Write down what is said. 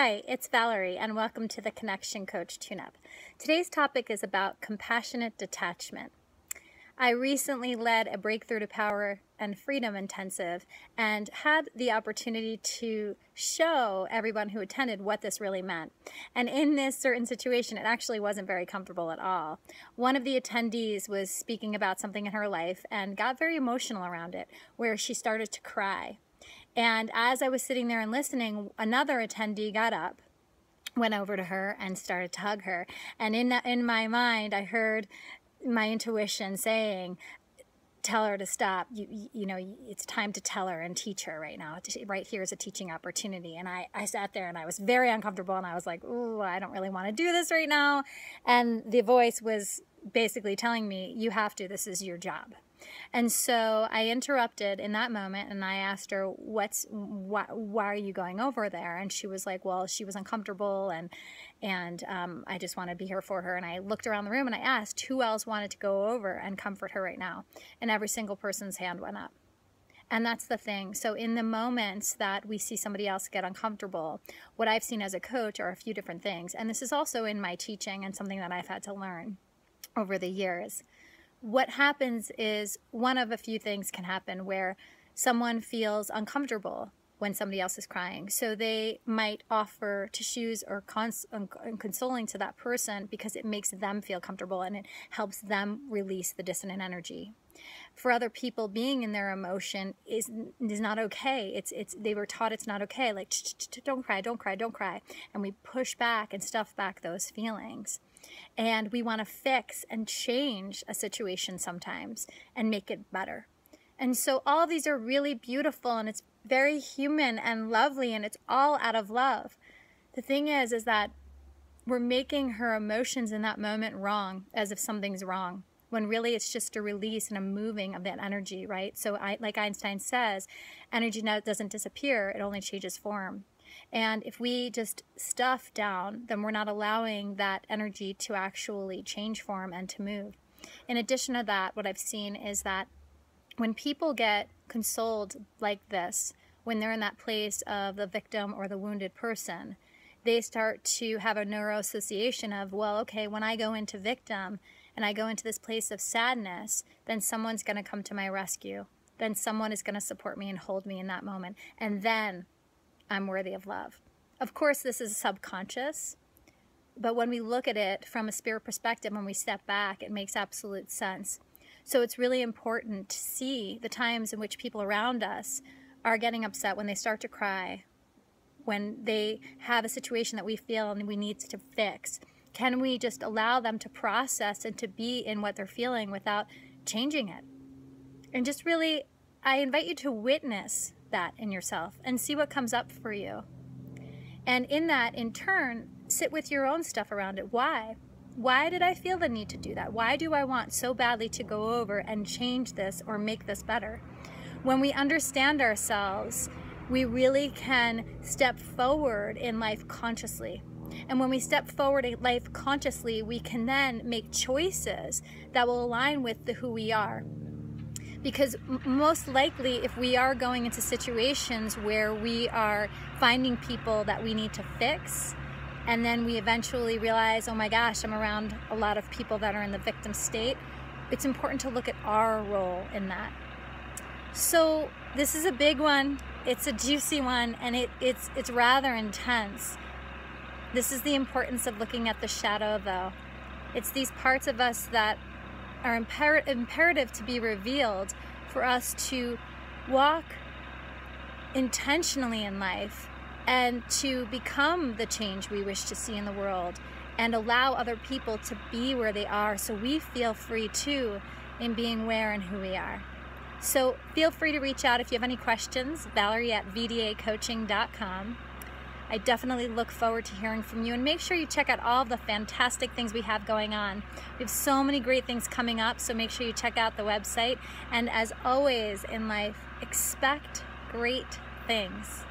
Hi, it's Valerie, and welcome to the Connection Coach Tune-Up. Today's topic is about compassionate detachment. I recently led a Breakthrough to Power and Freedom intensive and had the opportunity to show everyone who attended what this really meant. And in this certain situation, it actually wasn't very comfortable at all. One of the attendees was speaking about something in her life and got very emotional around it, where she started to cry. And as I was sitting there and listening, another attendee got up, went over to her, and started to hug her. And in my mind, I heard my intuition saying, tell her to stop. You know, it's time to tell her and teach her right now. Right here is a teaching opportunity. And I sat there and I was very uncomfortable and I was like, ooh, I don't really want to do this right now. And the voice was basically telling me, you have to, this is your job. And so I interrupted in that moment and I asked her, why are you going over there? And she was like, well, she was uncomfortable and I just want to be here for her. And I looked around the room and I asked who else wanted to go over and comfort her right now. And every single person's hand went up. And that's the thing. So in the moments that we see somebody else get uncomfortable, what I've seen as a coach are a few different things. And this is also in my teaching and something that I've had to learn over the years. What happens is one of a few things can happen where someone feels uncomfortable when somebody else is crying. So they might offer tissues or consoling to that person because it makes them feel comfortable and it helps them release the dissonant energy. For other people, being in their emotion is not okay. They were taught it's not okay. Like, don't cry, don't cry, don't cry. And we push back and stuff back those feelings. And we want to fix and change a situation sometimes and make it better. And so all of these are really beautiful and it's very human and lovely and it's all out of love. The thing is that we're making her emotions in that moment wrong, as if something's wrong, when really it's just a release and a moving of that energy, right? So like Einstein says, energy doesn't disappear, it only changes form. And if we just stuff down, then we're not allowing that energy to actually change form and to move. In addition to that, what I've seen is that when people get consoled like this, when they're in that place of the victim or the wounded person, they start to have a neuroassociation of, well, okay, when I go into victim and I go into this place of sadness, then someone's going to come to my rescue. Then someone is going to support me and hold me in that moment. And then I'm worthy of love. Of course, this is subconscious, but when we look at it from a spirit perspective, when we step back, it makes absolute sense. So it's really important to see the times in which people around us are getting upset, when they start to cry, when they have a situation that we feel and we need to fix. Can we just allow them to process and to be in what they're feeling without changing it? And just really, I invite you to witness that in yourself and see what comes up for you. And in that, in turn, sit with your own stuff around it. Why? Why did I feel the need to do that? Why do I want so badly to go over and change this or make this better? When we understand ourselves, we really can step forward in life consciously. And when we step forward in life consciously, we can then make choices that will align with who we are. Because most likely, if we are going into situations where we are finding people that we need to fix, and then we eventually realize, oh my gosh, I'm around a lot of people that are in the victim state, it's important to look at our role in that. So this is a big one, it's a juicy one, and it's rather intense. This is the importance of looking at the shadow, though. It's these parts of us that are imperative to be revealed for us to walk intentionally in life and to become the change we wish to see in the world and allow other people to be where they are so we feel free too in being where and who we are. So feel free to reach out if you have any questions, Valerie@vdacoaching.com. I definitely look forward to hearing from you, and make sure you check out all the fantastic things we have going on. We have so many great things coming up, so make sure you check out the website. And as always in life, expect great things.